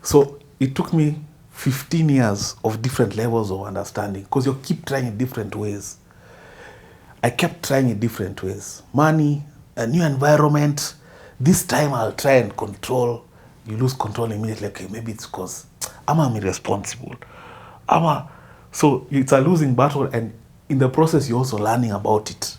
So it took me 15 years of different levels of understanding because you keep trying in different ways. I kept trying in different ways. Money, a new environment. This time I'll try and control. You lose control immediately. Okay, maybe it's because I'm irresponsible. So it's a losing battle, and in the process, you're also learning about it.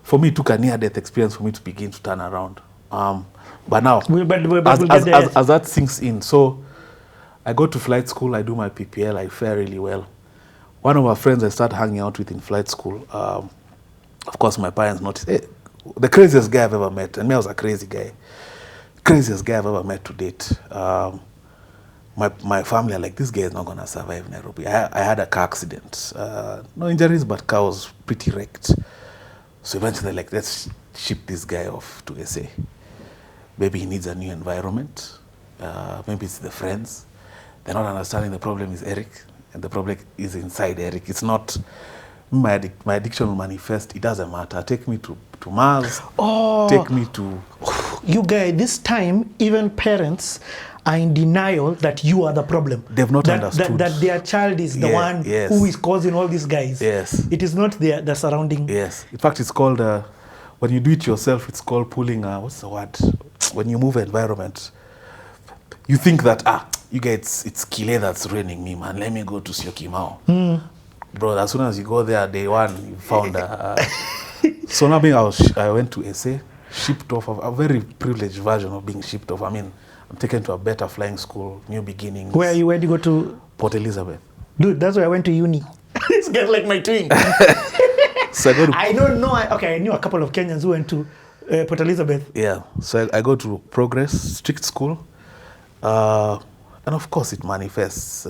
For me, it took a near-death experience for me to begin to turn around. But now, as that sinks in, so I go to flight school, I do my PPL, I fare really well. One of our friends I started hanging out with in flight school, of course, my parents noticed, hey, the craziest guy I've ever met, and me, I was a crazy guy, craziest guy I've ever met to date. My family are like, this guy is not going to survive Nairobi. I had a car accident. No injuries, but car was pretty wrecked. So eventually, like, let's ship this guy off to SA. Maybe he needs a new environment. Maybe it's the friends. They're not understanding the problem is Eric, and the problem is inside Eric. It's not my addiction will manifest. It doesn't matter. Take me to Mars. Oh, take me to. You guys, this time, even parents are in denial that you are the problem. They've not understood. That their child is the one who is causing all these guys. Yes. It is not the surrounding. Yes. In fact, it's called, when you do it yourself, it's called pulling, what's the word? When you move environment, you think that, you guys, it's Kile that's ruining me, man. Let me go to Syokimau. Bro, as soon as you go there, day one, you found So now I went to SA, shipped off, a very privileged version of being shipped off. I mean, I'm taken to a better flying school, new beginnings. Where do you go to? Port Elizabeth. Dude, that's where I went to uni. This guy's like my twin. So I don't know. I knew a couple of Kenyans who went to Port Elizabeth. Yeah. So I go to Progress, strict school. And of course it manifests.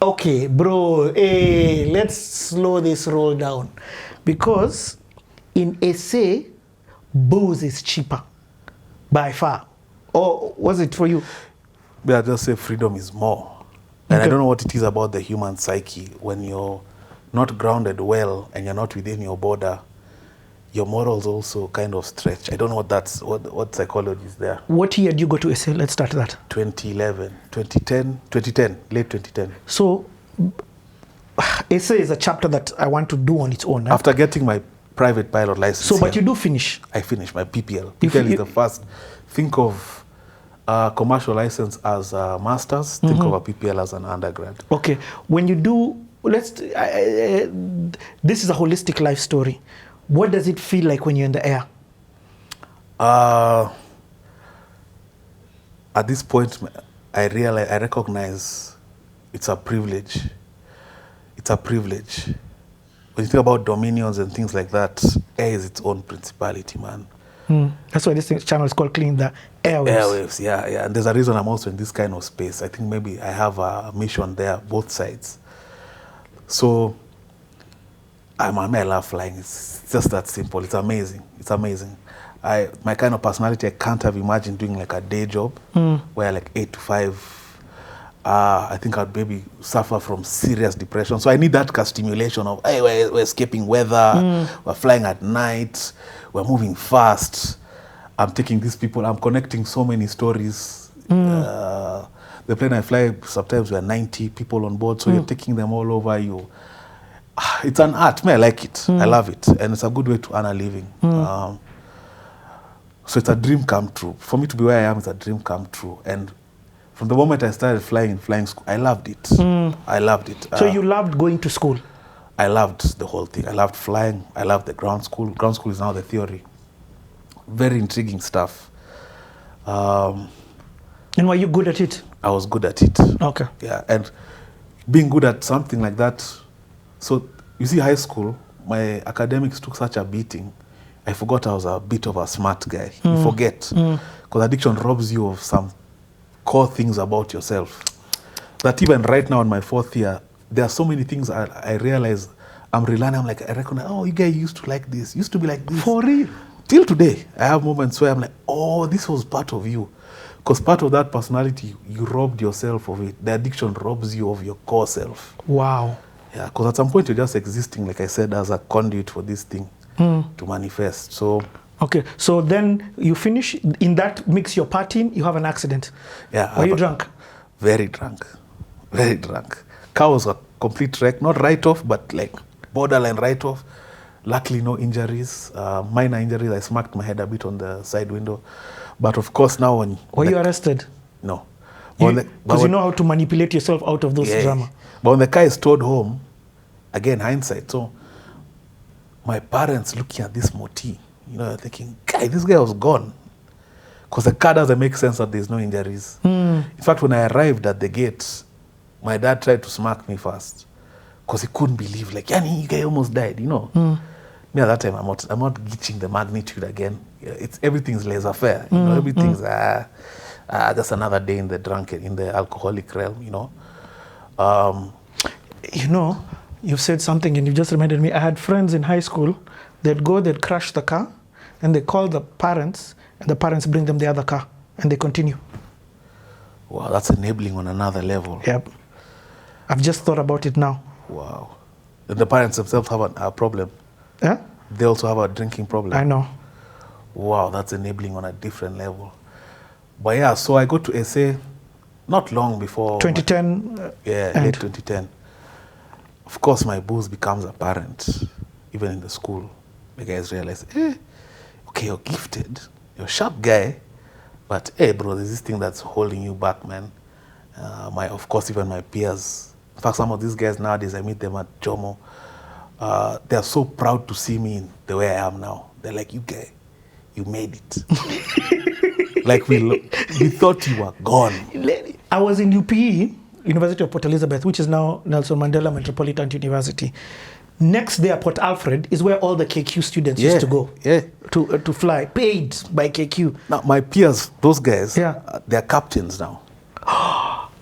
Okay, bro, let's slow this roll down. Because in SA, booze is cheaper by far. Or was it for you? Yeah, I just say freedom is more. And I don't know what it is about the human psyche. When you're not grounded well and you're not within your border, your morals also kind of stretch. I don't know what psychology is there. What year did you go to SA? Let's start that. 2011, late 2010. So, SA is a chapter that I want to do on its own. After getting my private pilot license. So, but you do finish? I finished my PPL. PPL is the first. Think of commercial license as a master's. Think of a PPL as an undergrad. Okay. When you do, this is a holistic life story. What does it feel like when you're in the air? At this point, I recognize it's a privilege. It's a privilege. When you think about dominions and things like that, air is its own principality, man. That's why this channel is called Clean the Airwaves. Airwaves, yeah. And there's a reason I'm also in this kind of space. I think maybe I have a mission there, both sides. So, I love flying. It's just that simple. It's amazing. It's amazing. My kind of personality, I can't have imagined doing like a day job where like 8 to 5. I think I'd maybe suffer from serious depression. So I need that stimulation of, hey, we're escaping weather, we're flying at night, we're moving fast. I'm taking these people, I'm connecting so many stories. The plane I fly, sometimes we're 90 people on board, so you're taking them all over you. It's an art. I like it. I love it. And it's a good way to earn a living. So it's a dream come true. For me to be where I am, it's a dream come true. And from the moment I started flying in flying school, I loved it. I loved it. So you loved going to school? I loved the whole thing. I loved flying. I loved the ground school. Ground school is now the theory. Very intriguing stuff. And were you good at it? I was good at it. Okay. Yeah, and being good at something like that. So you see, high school, my academics took such a beating. I forgot I was a bit of a smart guy. You forget. Because addiction robs you of some core things about yourself. That even right now in my 4th year, there are so many things I realize I'm relearning. I'm like, I recognize, oh, you guys used to like this, used to be like this. For real? Till today, I have moments where I'm like, oh, this was part of you. Because part of that personality, you robbed yourself of it. The addiction robs you of your core self. Wow. Yeah, because at some point you're just existing, like I said, as a conduit for this thing to manifest. So Okay, so then you finish, in that mix you're partying, you have an accident. yeah. Were you drunk? Very drunk. Very drunk. Car was a complete wreck, not write-off, but like borderline write-off. Luckily, no injuries, minor injuries. I smacked my head a bit on the side window. But of course, now when... Were you arrested? No. Because you know how to manipulate yourself out of those drama. But when the car is towed home, again, hindsight. So my parents looking at this Moti, you know, thinking, guy, this guy was gone. Because the car doesn't make sense that there's no injuries. In fact, when I arrived at the gate, my dad tried to smack me first. Because he couldn't believe, like, yani, you guy almost died, you know. Me at that time, I'm not getting the magnitude again. Everything's laissez-faire, you know. Everything's just another day in the alcoholic realm, you know. You know, you've said something and you just reminded me. I had friends in high school. They'd crash the car, and they call the parents, and the parents bring them the other car, and they continue. Wow, that's enabling on another level. Yep. I've just thought about it now. Wow. And the parents themselves have a problem. Yeah? They also have a drinking problem. I know. Wow, that's enabling on a different level. But yeah, so I go to SA not long before... 2010? Late 2010. Of course, my booze becomes apparent, even in the school. The guys realize, okay, you're gifted. You're a sharp guy. But, hey, bro, there's this thing that's holding you back, man. Of course, even my peers... In fact, some of these guys nowadays, I meet them at Jomo. They're so proud to see me in the way I am now. They're like, you guy, you made it. Like we thought you were gone. I was in UPE, University of Port Elizabeth, which is now Nelson Mandela Metropolitan University. Next day at Port Alfred is where all the KQ students used to go to fly, paid by KQ. Now, my peers, those guys, they're captains now.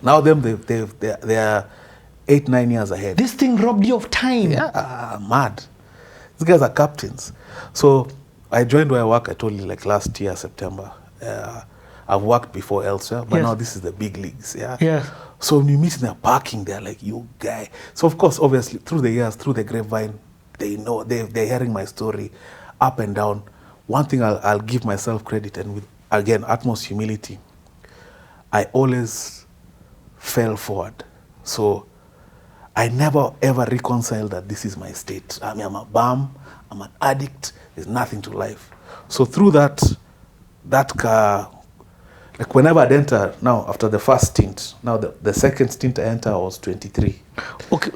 Now they are 8-9 years ahead. This thing robbed you of time. Yeah, mad. These guys are captains. So I joined where I work, I told you, like last year, September. I've worked before elsewhere, but now this is the big leagues. Yeah. So when you meet in the parking, they're like, you guy. So of course, obviously, through the years, through the grapevine, they know, they're hearing my story up and down. One thing I'll give myself credit, and with, again, utmost humility, I always fell forward. So I never ever reconciled that this is my state. I mean, I'm a bum, I'm an addict, there's nothing to life. So through that car, like whenever I'd enter, now after the first stint, now the second stint I enter, I was 23. Okay,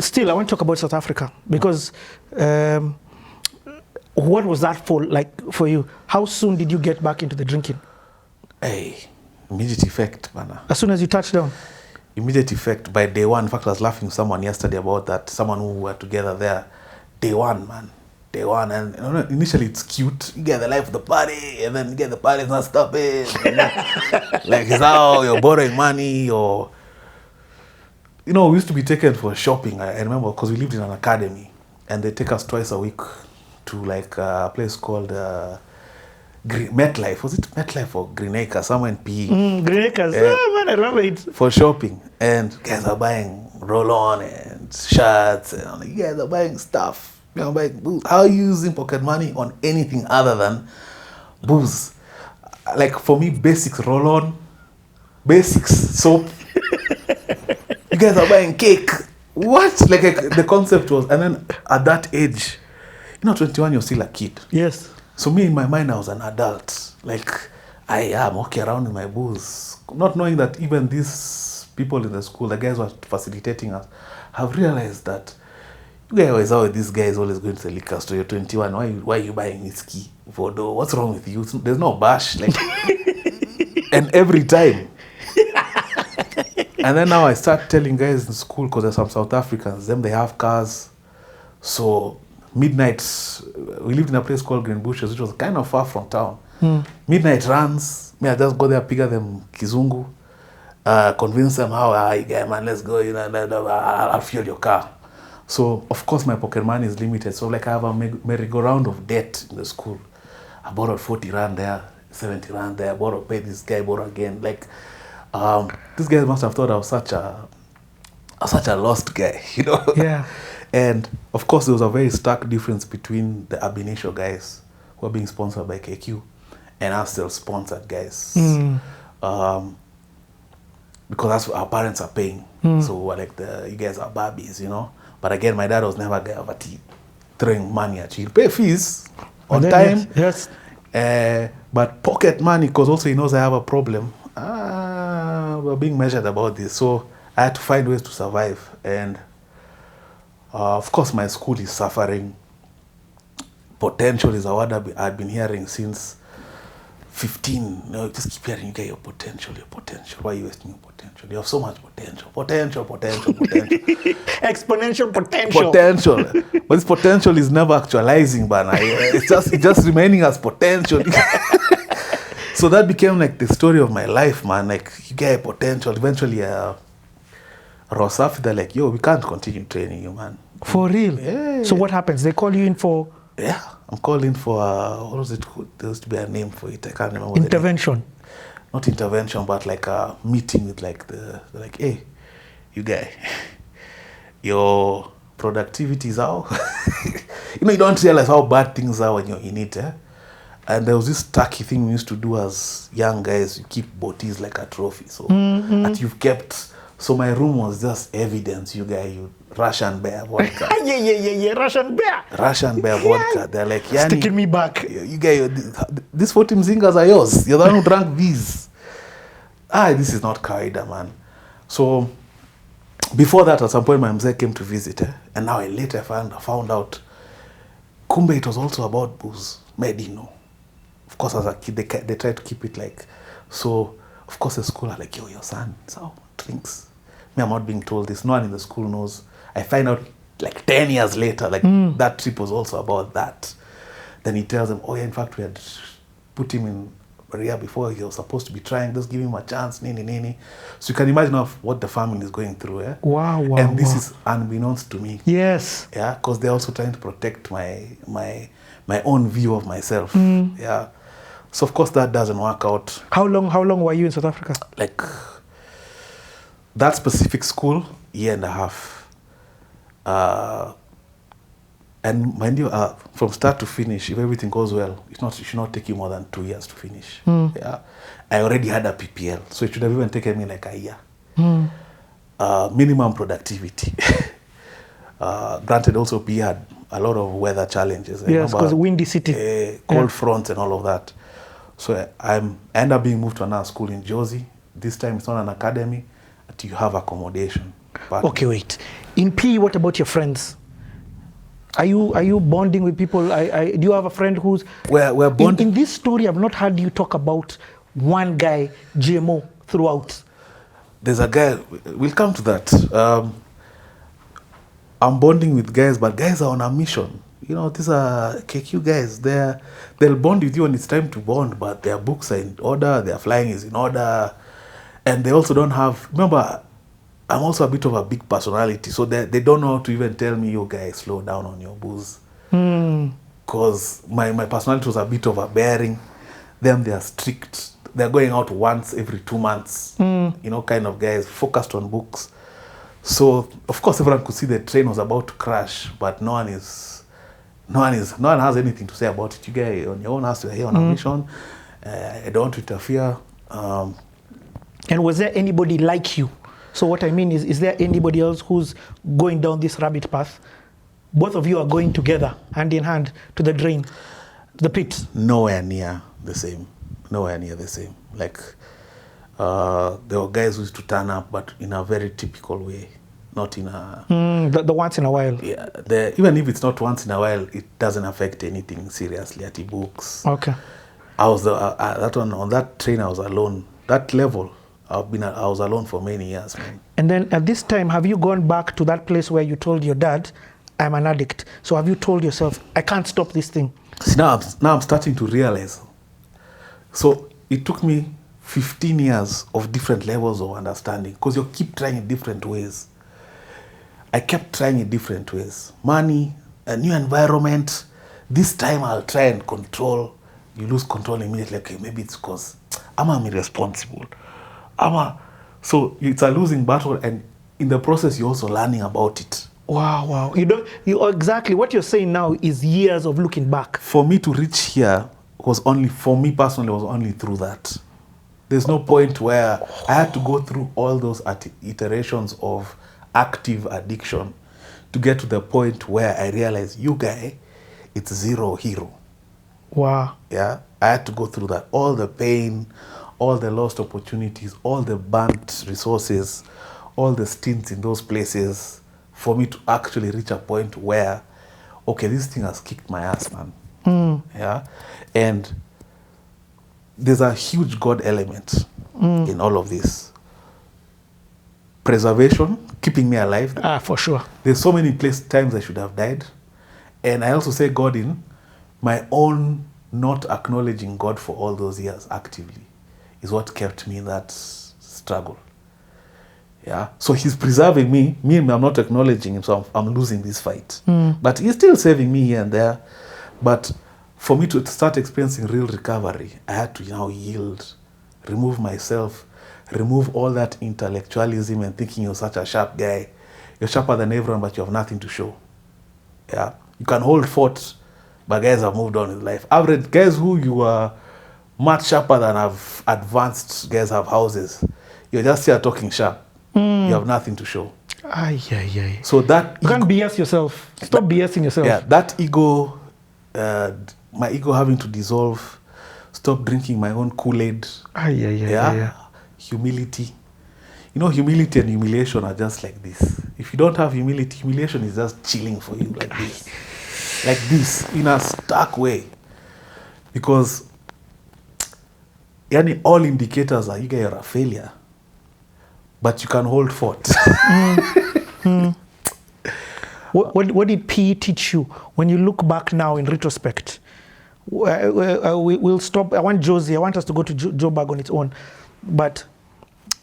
still I want to talk about South Africa, because what was that for you? How soon did you get back into the drinking? Hey, immediate effect, man. As soon as you touched down? Immediate effect by day one. In fact, I was laughing with someone yesterday about that. Someone who were together there. Day one, man. Day one. And you know, initially it's cute. You get the life of the party, and then you get the party's not stopping. Like, it's how you're borrowing money, or... You know, we used to be taken for shopping, I remember, because we lived in an academy. And they take us twice a week to like a place called... MetLife, was it MetLife or Green Acres, somewhere in PE? Green Acres, man, I remember it. For shopping, and guys are buying roll-on and shirts, and I'm like, you guys are buying stuff. You know, buying booze. How are you using pocket money on anything other than booze? Like for me, basics roll-on, basics soap. You guys are buying cake. What? Like the concept was, and then at that age, you know, 21, you're still a kid. Yes. So me, in my mind, I was an adult. Like, I am walking around in my booze, not knowing that even these people in the school, the guys who are facilitating us, have realized that you guys are these guys always going to the liquor store. You're 21. Why are you buying whiskey for dough? What's wrong with you? There's no bash. Like, and every time. And then now I start telling guys in school, because there's some South Africans, them they have cars. So midnight, we lived in a place called Green Bushes, which was kind of far from town. Midnight runs, me I just go there, pick up them kizungu, convince them how, yeah, man, let's go, you know, I'll fuel your car. So of course my pocket money is limited, so like I have a merry-go-round of debt in the school. I borrowed 40 rand there, 70 rand there, borrow, pay this guy, borrow again. Like, these guys must have thought I was such a such a lost guy, you know. Yeah. And of course, there was a very stark difference between the ab initio guys who are being sponsored by KQ and us self-sponsored guys. Because that's what our parents are paying. So we're like, you guys are Barbies, you know. But again, my dad was never a guy of a throwing money at you. He'll pay fees on time. Yes. But pocket money, because also he knows I have a problem. We're being measured about this. So I had to find ways to survive. And of course, my school is suffering. Potential is a word I've been hearing since 15. You know, just keep hearing, you get your potential. Why are you wasting your potential? You have so much potential. Potential. Exponential potential. But this potential is never actualizing, but it's just remaining as potential. So that became like the story of my life, man. Like, you get potential. Eventually, Rosafi, they're like, yo, we can't continue training you, man. For real? Yeah. So what happens? They call you in for? Yeah, I'm calling for, what was it called? There used to be a name for it. I can't remember. Intervention. Not intervention, but like a meeting with like like, hey, you guy, your productivity is out. You know, you don't realize how bad things are when you're in it. And there was this tacky thing we used to do as young guys. You keep botis like a trophy. So that you've kept. So my room was just evidence, you guys, you Russian bear vodka. Yeah, Russian bear. Russian bear vodka. They're like, It's taking me back. You guys, these 14 zingers are yours. You're the one who drank these. This is not kawaida, man. So before that, at some point, my mzee came to visit, and now I later found out, kumbe, it was also about booze, medino. Of course, as a kid, they try to keep it like, so, of course, the school are like, yo, your son, so, drinks. Me, I'm not being told this. No one in the school knows. I find out like 10 years later, like that trip was also about that. Then he tells them, oh yeah, in fact, we had put him in Maria before he was supposed to be trying, just give him a chance, nini. So you can imagine what the family is going through. Wow. And this is unbeknownst to me. Yes. Yeah, because they're also trying to protect my own view of myself. Yeah. So of course that doesn't work out. How long were you in South Africa? Like that specific school, year and a half. And mind you, from start to finish, if everything goes well, it should not take you more than 2 years to finish. Yeah, I already had a PPL, so it should have even taken me like a year. Minimum productivity. Granted, also we had a lot of weather challenges. Yes, because windy city, cold fronts and all of that. So I end up being moved to another school in Jozi. This time it's not an academy, but you have accommodation. But okay, wait. In PE, what about your friends? Are you bonding with people? Do you have a friend who's... We're bonding. In this story, I've not heard you talk about one guy, GMO, throughout. There's a guy, we'll come to that. I'm bonding with guys, but guys are on a mission. You know, these are KQ guys. They'll bond with you when it's time to bond, but their books are in order, their flying is in order, and they also don't have... Remember, I'm also a bit of a big personality, so they don't know how to even tell me, yo guys, slow down on your booze. Because my personality was a bit overbearing. Them, they are strict. They're going out once every 2 months. You know, kind of guys, focused on books. So, of course, everyone could see the train was about to crash, but no one has anything to say about it. You guys on your own has to here on a mission. I don't want to interfere. And was there anybody like you? So what I mean is there anybody else who's going down this rabbit path? Both of you are going together, hand in hand, to the drain, the pit. Nowhere near the same. Like, there were guys who used to turn up, but in a very typical way, not in a... the once in a while. Yeah, even if it's not once in a while, it doesn't affect anything seriously at the books. Okay. I was on that train, I was alone. That level, I was alone for many years, man. And then at this time, have you gone back to that place where you told your dad, I'm an addict? So have you told yourself, I can't stop this thing? See, now I'm starting to realize. So it took me 15 years of different levels of understanding, because you keep trying in different ways. I kept trying in different ways. Money, a new environment. This time I'll try and control. You lose control immediately. Okay, maybe it's because I'm irresponsible. So it's a losing battle, and in the process, you're also learning about it. Wow. You exactly what you're saying now is years of looking back. For me to reach here was only, for me personally, was only through that. There's no point where I had to go through all those iterations of active addiction to get to the point where I realized, you guy, it's zero hero. Wow. Yeah, I had to go through that. All the pain, all the lost opportunities, all the burnt resources, all the stints in those places for me to actually reach a point where, okay, this thing has kicked my ass, man. Yeah, and there's a huge God element in all of this. Preservation, keeping me alive. For sure. There's so many times I should have died. And I also say God in my own not acknowledging God for all those years actively is what kept me in that struggle. Yeah. So he's preserving me. I'm not acknowledging him, so I'm losing this fight. But he's still saving me here and there. But for me to start experiencing real recovery, I had to now yield, remove myself, remove all that intellectualism and thinking you're such a sharp guy. You're sharper than everyone, but you have nothing to show. Yeah. You can hold fort, but guys have moved on in life. Average guys who you are much sharper than have advanced guys have houses. You're just here talking sharp. You have nothing to show. So that you can't BS yourself. Stop BSing yourself. Yeah, that ego, my ego having to dissolve, stop drinking my own Kool-Aid. Yeah. Humility. You know, humility and humiliation are just like this. If you don't have humility, humiliation is just chilling for you like this. Like this, in a stark way. Because all indicators are you guys are a failure. But you can hold fort. What did PE teach you when you look back now in retrospect? We'll stop. I want Josie. I want us to go to Joburg on its own. But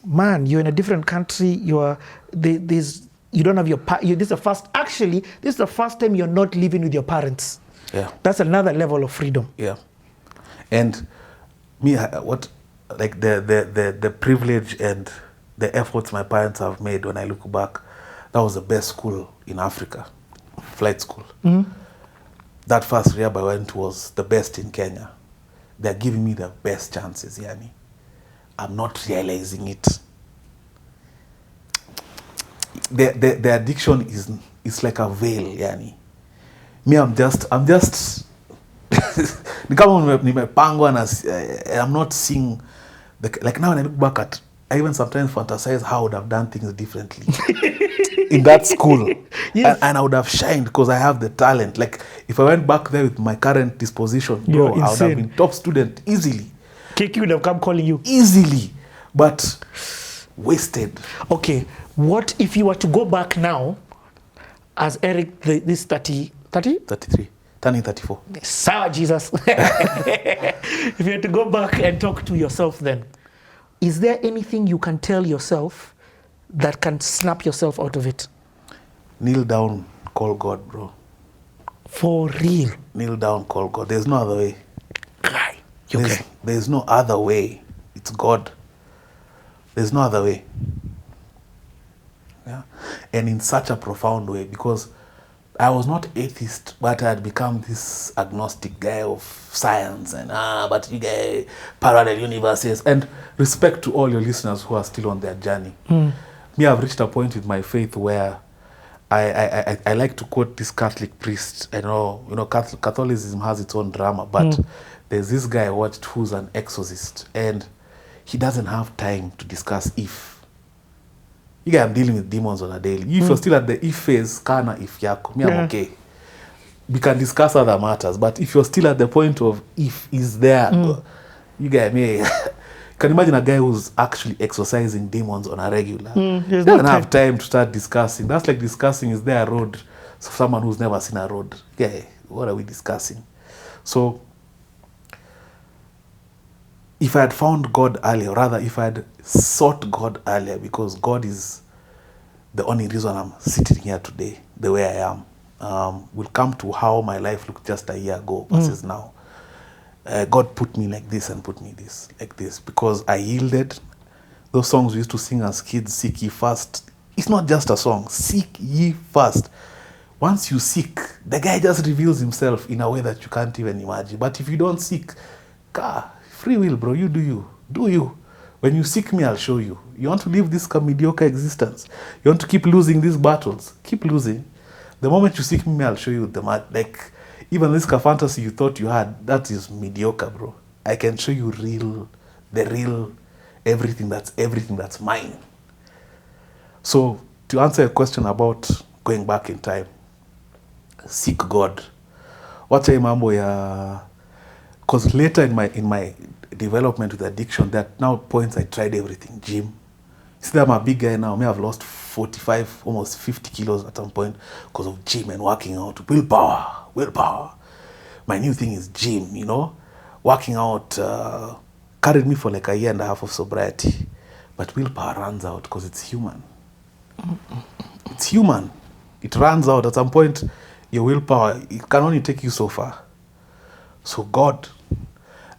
man, you're in a different country. You don't have your this is the first. Actually, this is the first time you're not living with your parents. Yeah, that's another level of freedom. Yeah, and the privilege and the efforts my parents have made when I look back, that was the best school in Africa, flight school. That first rehab I went to was the best in Kenya. They're giving me the best chances, Yani. I'm not realizing it. The addiction is like a veil, Yani. Me, I'm just I'm not seeing like now when I look back at, I even sometimes fantasize how I would have done things differently in that school. Yes. And I would have shined because I have the talent. Like if I went back there with my current disposition, bro, I would have been top student easily. KQ would have come calling you. Easily. But wasted. Okay. What if you were to go back now as Eric, this 30? 33. Turning 34. Sour Jesus. If you had to go back and talk to yourself then, is there anything you can tell yourself that can snap yourself out of it? Kneel down, call God, bro. For real? Kneel down, call God. There's no other way. Okay. There's no other way. It's God. There's no other way. Yeah. And in such a profound way, because I was not atheist, but I had become this agnostic guy of science and but you guys, parallel universes. And respect to all your listeners who are still on their journey. Me, I've reached a point with my faith where I like to quote this Catholic priest. I know, Catholicism has its own drama, but there's this guy I watched who's an exorcist, and he doesn't have time to discuss if. You guys, I'm dealing with demons on a daily. If you're still at the if phase, kana if yako, me, I'm okay. We can discuss other matters, but if you're still at the point of if is there, you guys, me, can imagine a guy who's actually exorcising demons on a regular. He doesn't have time to start discussing. That's like discussing, is there a road? So someone who's never seen a road. Yeah, what are we discussing? So, if I had found God earlier, rather if I had sought God earlier, because God is the only reason I'm sitting here today, the way I am, we'll come to how my life looked just a year ago versus now. God put me like this and put me like this, because I yielded. Those songs we used to sing as kids, seek ye first It's not just a song. Seek ye first. Once you seek, the guy just reveals himself in a way that you can't even imagine. But if you don't seek, free will, bro. You do you. Do you. When you seek me, I'll show you. You want to live this mediocre existence. You want to keep losing these battles. Keep losing. The moment you seek me, I'll show you like, even this fantasy you thought you had, that is mediocre, bro. I can show you the real, everything that's mine. So, to answer a question about going back in time, seek God. Wacha hii mambo ya... Because later in my development with addiction, there are now points I tried everything. Gym. See, I'm a big guy now. I've lost 45, almost 50 kilos at some point because of gym and working out. Willpower. My new thing is gym, you know. Working out carried me for like a year and a half of sobriety. But willpower runs out because it's human. It's human. It runs out. At some point, your willpower, it can only take you so far. So God.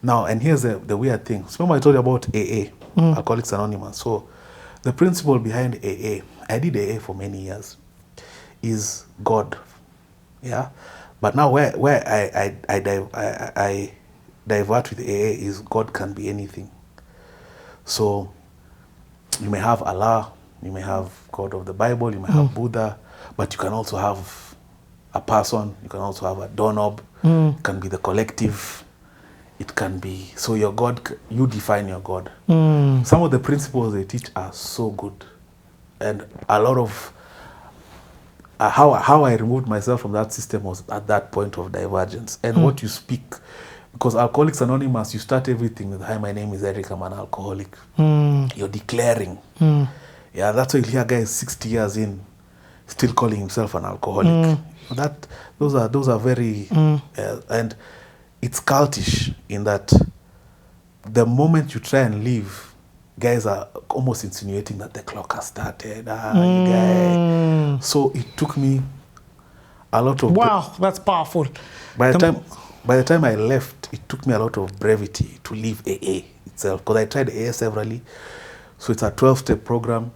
Now, and here's the weird thing. So remember I told you about AA, Alcoholics Anonymous. So the principle behind AA, I did AA for many years, is God. Yeah? But now where I divert with AA is God can be anything. So you may have Allah, you may have God of the Bible, you may have Buddha, but you can also have a person, you can also have a doorknob, it can be the collective, it can be, so your God, you define your God. Some of the principles they teach are so good. And a lot of, how I removed myself from that system was at that point of divergence. And what you speak, because Alcoholics Anonymous, you start everything with, hi, my name is Eric, I'm an alcoholic. You're declaring. Yeah, that's why you hear guys 60 years in, still calling himself an alcoholic. Those are very, and it's cultish in that the moment you try and leave, guys are almost insinuating that the clock has started. You guy. So it took me a lot of... Wow, that's powerful. By the time I left, it took me a lot of brevity to leave AA itself, because I tried AA severally. So it's a 12-step program.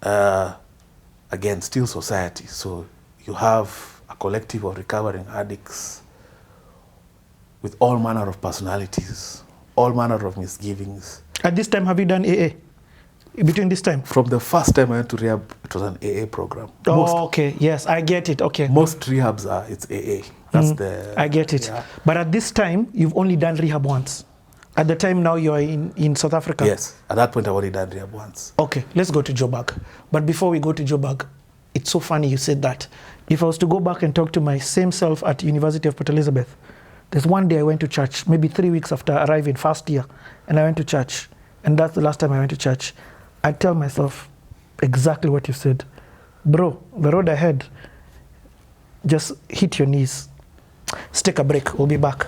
Again, still society. So you have a collective of recovering addicts with all manner of personalities, all manner of misgivings. At this time, have you done AA? Between this time? From the first time I went to rehab, it was an AA program. Okay. Yes, I get it. Okay. Most rehabs it's AA. That's I get it. Yeah. But at this time, you've only done rehab once. At the time now you're in South Africa? Yes. At that point, I've already done rehab once. Okay. Let's go to Joburg. But before we go to Joburg, it's so funny you said that. If I was to go back and talk to my same self at University of Port Elizabeth, there's one day I went to church, maybe 3 weeks after arriving, first year, and I went to church. And that's the last time I went to church. I tell myself exactly what you said. Bro, the road ahead, just hit your knees. Let's take a break. We'll be back.